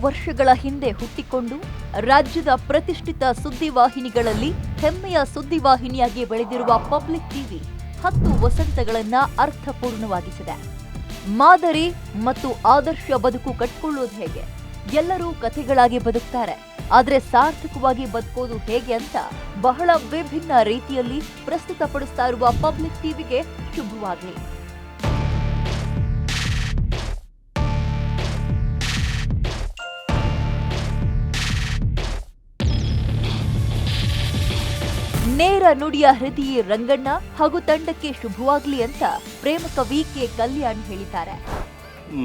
ವರ್ಷಗಳ ಹಿಂದೆ ಹುಟ್ಟಿಕೊಂಡು ರಾಜ್ಯದ ಪ್ರತಿಷ್ಠಿತ ಸುದ್ದಿವಾಹಿನಿಗಳಲ್ಲಿ ಹೆಮ್ಮೆಯ ಸುದ್ದಿವಾಹಿನಿಯಾಗಿ ಬೆಳೆದಿರುವ ಪಬ್ಲಿಕ್ ಟಿವಿ 10 ವಸಂತಗಳನ್ನ ಅರ್ಥಪೂರ್ಣವಾಗಿಸಿದೆ. ಮಾದರಿ ಮತ್ತು ಆದರ್ಶ ಬದುಕು ಕಟ್ಕೊಳ್ಳೋದು ಹೇಗೆ? ಎಲ್ಲರೂ ಕಥೆಗಳಾಗಿ ಬದುಕ್ತಾರೆ, ಆದ್ರೆ ಸಾರ್ಥಕವಾಗಿ ಬದುಕೋದು ಹೇಗೆ ಅಂತ ಬಹಳ ವಿಭಿನ್ನ ರೀತಿಯಲ್ಲಿ ಪ್ರಸ್ತುತಪಡಿಸ್ತಾ ಇರುವ ಪಬ್ಲಿಕ್ ಟಿವಿಗೆ ಶುಭವಾಗಲಿ. ನೇರ ನುಡಿಯ ಹೃದಯ ರಂಗಣ್ಣ ಹಾಗೂ ತಂಡಕ್ಕೆ ಶುಭವಾಗ್ಲಿ ಅಂತ ಪ್ರೇಮ ಕವಿ ಕೆ ಕಲ್ಯಾಣ್ ಹೇಳಿದ್ದಾರೆ.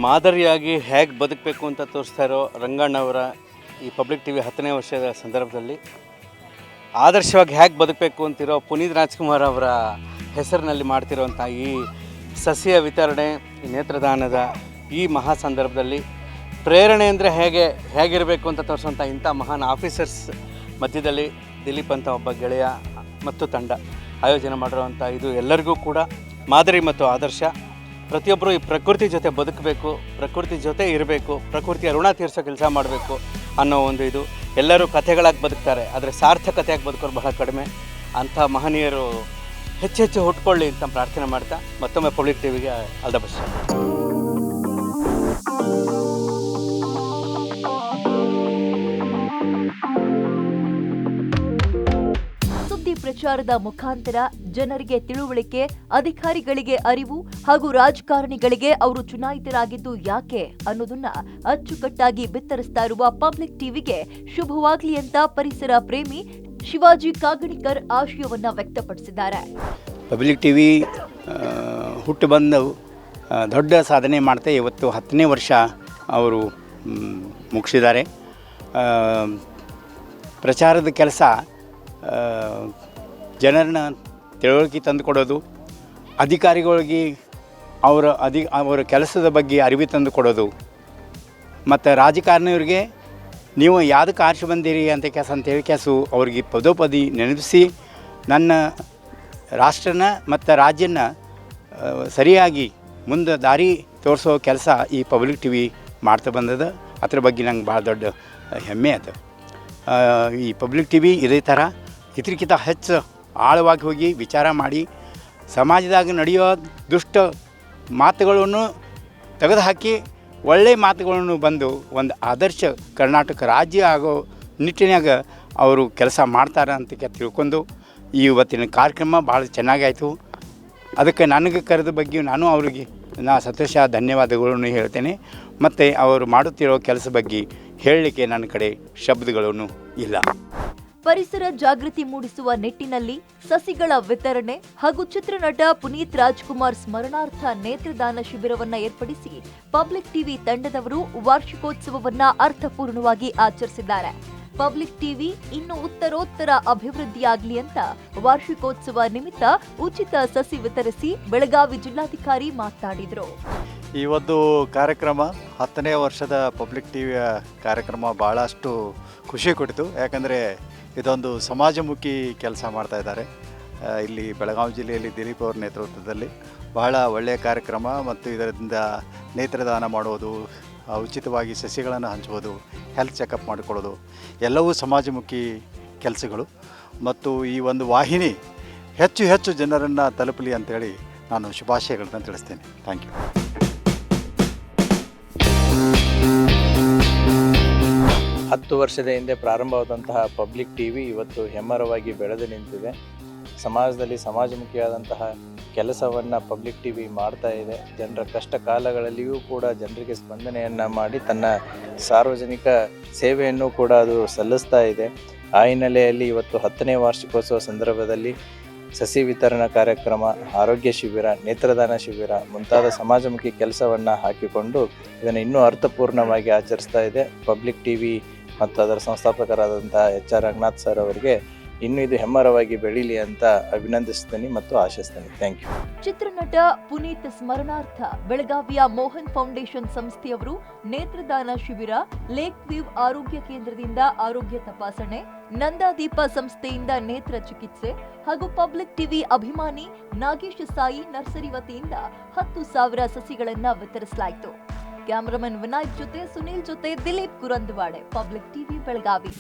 ಮಾದರಿಯಾಗಿ ಹೇಗೆ ಬದುಕಬೇಕು ಅಂತ ತೋರಿಸ್ತಾ ಇರೋ ರಂಗಣ್ಣವರ ಈ ಪಬ್ಲಿಕ್ ಟಿವಿ 10ನೇ ವರ್ಷದ ಸಂದರ್ಭದಲ್ಲಿ ಆದರ್ಶವಾಗಿ ಹೇಗೆ ಬದುಕಬೇಕು ಅಂತಿರೋ ಪುನೀತ್ ರಾಜ್ಕುಮಾರ್ ಅವರ ಹೆಸರಿನಲ್ಲಿ ಮಾಡ್ತಿರೋಂಥ ಈ ಸಸ್ಯ ವಿತರಣೆ, ಈ ನೇತ್ರದಾನದ ಈ ಮಹಾ ಸಂದರ್ಭದಲ್ಲಿ ಪ್ರೇರಣೆ ಅಂದರೆ ಹೇಗಿರಬೇಕು ಅಂತ ತೋರಿಸುವಂಥ ಇಂಥ ಮಹಾನ್ ಆಫೀಸರ್ಸ್ ಮಧ್ಯದಲ್ಲಿ ದಿಲೀಪ್ ಅಂತ ಒಬ್ಬ ಗೆಳೆಯ ಮತ್ತು ತಂಡ ಆಯೋಜನೆ ಮಾಡಿರುವಂಥ ಇದು ಎಲ್ಲರಿಗೂ ಕೂಡ ಮಾದರಿ ಮತ್ತು ಆದರ್ಶ. ಪ್ರತಿಯೊಬ್ಬರು ಈ ಪ್ರಕೃತಿ ಜೊತೆ ಬದುಕಬೇಕು, ಪ್ರಕೃತಿ ಜೊತೆ ಇರಬೇಕು, ಪ್ರಕೃತಿಯ ಋಣ ತೀರಿಸೋ ಕೆಲಸ ಮಾಡಬೇಕು ಅನ್ನೋ ಒಂದು ಇದು. ಎಲ್ಲರೂ ಕಥೆಗಳಾಗಿ ಬದುಕ್ತಾರೆ, ಆದರೆ ಸಾರ್ಥಕತೆಯಾಗಿ ಬದುಕೋರು ಬಹಳ ಕಡಿಮೆ. ಅಂಥ ಮಹನೀಯರು ಹೆಚ್ಚೆಚ್ಚು ಹುಟ್ಕೊಳ್ಳಿ ಅಂತ ಪ್ರಾರ್ಥನೆ ಮಾಡ್ತಾ ಮತ್ತೊಮ್ಮೆ ಪಬ್ಲಿಕ್ ಟಿವಿಗೆ ಆಲ್ ದ ಬೆಸ್ಟ್. ಪ್ರಚಾರದ ಮುಖಾಂತರ ಜನರಿಗೆ ತಿಳುವಳಿಕೆ, ಅಧಿಕಾರಿಗಳಿಗೆ ಅರಿವು ಹಾಗೂ ರಾಜಕಾರಣಿಗಳಿಗೆ ಅವರು ಚುನಾಯಿತರಾಗಿದ್ದು ಯಾಕೆ ಅನ್ನೋದನ್ನ ಅಚ್ಚುಕಟ್ಟಾಗಿ ಬಿತ್ತರಿಸ್ತಾ ಇರುವ ಪಬ್ಲಿಕ್ ಟಿವಿಗೆ ಶುಭವಾಗ್ಲಿ ಅಂತ ಪರಿಸರ ಪ್ರೇಮಿ ಶಿವಾಜಿ ಕಾಗಣಿಕರ್ ಆಶಯವನ್ನ ವ್ಯಕ್ತಪಡಿಸಿದ್ದಾರೆ. ಪಬ್ಲಿಕ್ ಟಿವಿ ಹುಟ್ಟು ಬಂದು ದೊಡ್ಡ ಸಾಧನೆ ಮಾಡ್ತಾ ಇವತ್ತು 10ನೇ ವರ್ಷ ಅವರು ಮುಗಿಸಿದ್ದಾರೆ. ಪ್ರಚಾರದ ಕೆಲಸ ಜನರನ್ನ ತಿಳುವಳಿಕೆ ತಂದುಕೊಡೋದು, ಅಧಿಕಾರಿಗಳಿಗೆ ಅವರ ಕೆಲಸದ ಬಗ್ಗೆ ಅರಿವು ತಂದು ಕೊಡೋದು, ಮತ್ತು ರಾಜಕಾರಣಿಯವರಿಗೆ ನೀವು ಯಾವುದಕ್ಕೆ ಆರಿಸಿ ಬಂದಿರಿ ಅಂತೇಳಿ ಅವ್ರಿಗೆ ಪದೋಪದಿ ನೆನಪಿಸಿ ನನ್ನ ರಾಷ್ಟ್ರನ ಮತ್ತು ರಾಜ್ಯನ ಸರಿಯಾಗಿ ಮುಂದೆ ದಾರಿ ತೋರಿಸೋ ಕೆಲಸ ಈ ಪಬ್ಲಿಕ್ ಟಿವಿ ಮಾಡ್ತಾ ಬಂದದ. ಅದ್ರ ಬಗ್ಗೆ ನಂಗೆ ಭಾಳ ದೊಡ್ಡ ಹೆಮ್ಮೆ ಅದು. ಈ ಪಬ್ಲಿಕ್ ಟಿವಿ ಇದೇ ಥರ ಇದಕ್ಕಿಂತ ಹೆಚ್ಚು ಆಳವಾಗಿ ಹೋಗಿ ವಿಚಾರ ಮಾಡಿ ಸಮಾಜದಾಗ ನಡೆಯೋ ದುಷ್ಟ ಮಾತುಗಳನ್ನು ತೆಗೆದುಹಾಕಿ ಒಳ್ಳೆಯ ಮಾತುಗಳನ್ನು ಬಂದು ಒಂದು ಆದರ್ಶ ಕರ್ನಾಟಕ ರಾಜ್ಯ ಆಗೋ ನಿಟ್ಟಿನಾಗ ಅವರು ಕೆಲಸ ಮಾಡ್ತಾರೆ ಅಂತ ತಿಳ್ಕೊಂಡು ಈ ಇವತ್ತಿನ ಕಾರ್ಯಕ್ರಮ ಭಾಳ ಚೆನ್ನಾಗಾಯಿತು. ಅದಕ್ಕೆ ನನಗೆ ಕರೆದ ಬಗ್ಗೆ ನಾನು ಅವರಿಗೆ ಸಂತೋಷ ಧನ್ಯವಾದಗಳನ್ನು ಹೇಳ್ತೇನೆ. ಮತ್ತು ಅವರು ಮಾಡುತ್ತಿರೋ ಕೆಲಸ ಬಗ್ಗೆ ಹೇಳಲಿಕ್ಕೆ ನನ್ನ ಕಡೆ ಶಬ್ದಗಳನ್ನು ಇಲ್ಲ. ಪರಿಸರ ಜಾಗೃತಿ ಮೂಡಿಸುವ ನಿಟ್ಟಿನಲ್ಲಿ ಸಸಿಗಳ ವಿತರಣೆ ಹಾಗೂ ಚಿತ್ರನಟ ಪುನೀತ್ ರಾಜ್ಕುಮಾರ್ ಸ್ಮರಣಾರ್ಥ ನೇತ್ರದಾನ ಶಿಬಿರವನ್ನ ಏರ್ಪಡಿಸಿ ಪಬ್ಲಿಕ್ ಟಿವಿ ತಂಡದವರು ವಾರ್ಷಿಕೋತ್ಸವವನ್ನ ಅರ್ಥಪೂರ್ಣವಾಗಿ ಆಚರಿಸಿದ್ದಾರೆ. ಪಬ್ಲಿಕ್ ಟಿವಿ ಇನ್ನು ಉತ್ತರೋತ್ತರ ಅಭಿವೃದ್ಧಿಯಾಗಲಿ ಅಂತ ವಾರ್ಷಿಕೋತ್ಸವ ನಿಮಿತ್ತ ಉಚಿತ ಸಸಿ ವಿತರಿಸಿ ಬೆಳಗಾವಿ ಜಿಲ್ಲಾಧಿಕಾರಿ ಮಾತನಾಡಿದರು. ಈ ಒಂದು ಕಾರ್ಯಕ್ರಮ 10ನೇ ವರ್ಷದ ಪಬ್ಲಿಕ್ ಟಿವಿಯ ಕಾರ್ಯಕ್ರಮ ಭಾಳಷ್ಟು ಖುಷಿ ಕೊಟ್ಟಿತು. ಯಾಕಂದರೆ ಇದೊಂದು ಸಮಾಜಮುಖಿ ಕೆಲಸ ಮಾಡ್ತಾ ಇದ್ದಾರೆ. ಇಲ್ಲಿ ಬೆಳಗಾವಿ ಜಿಲ್ಲೆಯಲ್ಲಿ ದಿಲೀಪ್ ಅವರ ನೇತೃತ್ವದಲ್ಲಿ ಬಹಳ ಒಳ್ಳೆಯ ಕಾರ್ಯಕ್ರಮ ಮತ್ತು ಇದರಿಂದ ನೇತ್ರದಾನ ಮಾಡುವುದು, ಉಚಿತವಾಗಿ ಸಸಿಗಳನ್ನು ಹಂಚುವುದು, ಹೆಲ್ತ್ ಚೆಕಪ್ ಮಾಡಿಕೊಳ್ಳೋದು ಎಲ್ಲವೂ ಸಮಾಜಮುಖಿ ಕೆಲಸಗಳು. ಮತ್ತು ಈ ಒಂದು ವಾಹಿನಿ ಹೆಚ್ಚು ಹೆಚ್ಚು ಜನರನ್ನು ತಲುಪಲಿ ಅಂತೇಳಿ ನಾನು ಶುಭಾಶಯಗಳನ್ನು ತಿಳಿಸ್ತೇನೆ. Thank you. ಹತ್ತು ವರ್ಷದ ಹಿಂದೆ ಪ್ರಾರಂಭವಾದಂತಹ ಪಬ್ಲಿಕ್ ಟಿವಿ ಇವತ್ತು ಹೆಮ್ಮರವಾಗಿ ಬೆಳೆದು ನಿಂತಿದೆ. ಸಮಾಜದಲ್ಲಿ ಸಮಾಜಮುಖಿಯಾದಂತಹ ಕೆಲಸವನ್ನು ಪಬ್ಲಿಕ್ ಟಿವಿ ಮಾಡ್ತಾ ಇದೆ. ಜನರ ಕಷ್ಟ ಕಾಲಗಳಲ್ಲಿಯೂ ಕೂಡ ಜನರಿಗೆ ಸ್ಪಂದನೆಯನ್ನು ಮಾಡಿ ತನ್ನ ಸಾರ್ವಜನಿಕ ಸೇವೆಯನ್ನು ಕೂಡ ಅದು ಸಲ್ಲಿಸ್ತಾ ಇದೆ. ಆ ಹಿನ್ನೆಲೆಯಲ್ಲಿ ಇವತ್ತು 10ನೇ ವಾರ್ಷಿಕೋತ್ಸವ ಸಂದರ್ಭದಲ್ಲಿ ಸಸಿ ವಿತರಣಾ ಕಾರ್ಯಕ್ರಮ, ಆರೋಗ್ಯ ಶಿಬಿರ, ನೇತ್ರದಾನ ಶಿಬಿರ ಮುಂತಾದ ಸಮಾಜಮುಖಿ ಕೆಲಸವನ್ನು ಹಾಕಿಕೊಂಡು ಇದನ್ನು ಇನ್ನೂ ಅರ್ಥಪೂರ್ಣವಾಗಿ ಆಚರಿಸ್ತಾ ಇದೆ. ಪಬ್ಲಿಕ್ ಟಿವಿ ಮತ್ತು ಅದರ ಸಂಸ್ಥಾಪಕರಾದಂಥ HR ರಂಗನಾಥ್ ಸರ್ ಅವರಿಗೆ ಇನ್ನು ಇದು ಹೆಮ್ಮರವಾಗಿ ಬೆಳೀಲಿ ಅಂತ ಅಭಿನಂದಿಸ್ತೇನೆ ಮತ್ತು ಆಶಿಸ್ತೇನೆ. Thank you. ಚಿತ್ರನಟ ಪುನೀತ್ ಸ್ಮರಣಾರ್ಥ ಬೆಳಗಾವಿಯ ಮೋಹನ್ ಫೌಂಡೇಶನ್ ಸಂಸ್ಥೆಯವರು ನೇತ್ರದಾನ ಶಿಬಿರ, ಲೇಕ್ ವ್ಯೂ ಆರೋಗ್ಯ ಕೇಂದ್ರದಿಂದ ಆರೋಗ್ಯ ತಪಾಸಣೆ, ನಂದಾದೀಪ ಸಂಸ್ಥೆಯಿಂದ ನೇತ್ರ ಚಿಕಿತ್ಸೆ ಹಾಗೂ ಪಬ್ಲಿಕ್ ಟಿವಿ ಅಭಿಮಾನಿ ನಾಗೇಶ್ ಸಾಯಿ ನರ್ಸರಿ ವತಿಯಿಂದ 10,000 ಸಸಿಗಳನ್ನ ವಿತರಿಸಲಾಯಿತು. ಕ್ಯಾಮರಾಮನ್ ವಿನಾಯಕ್ ಜೊತೆ ಸುನೀಲ್ ಜೊತೆ ದಿಲೀಪ್ ಕುರಂದವಾಡೆ, ಪಬ್ಲಿಕ್ ಟಿವಿ ಬೆಳಗಾವಿ.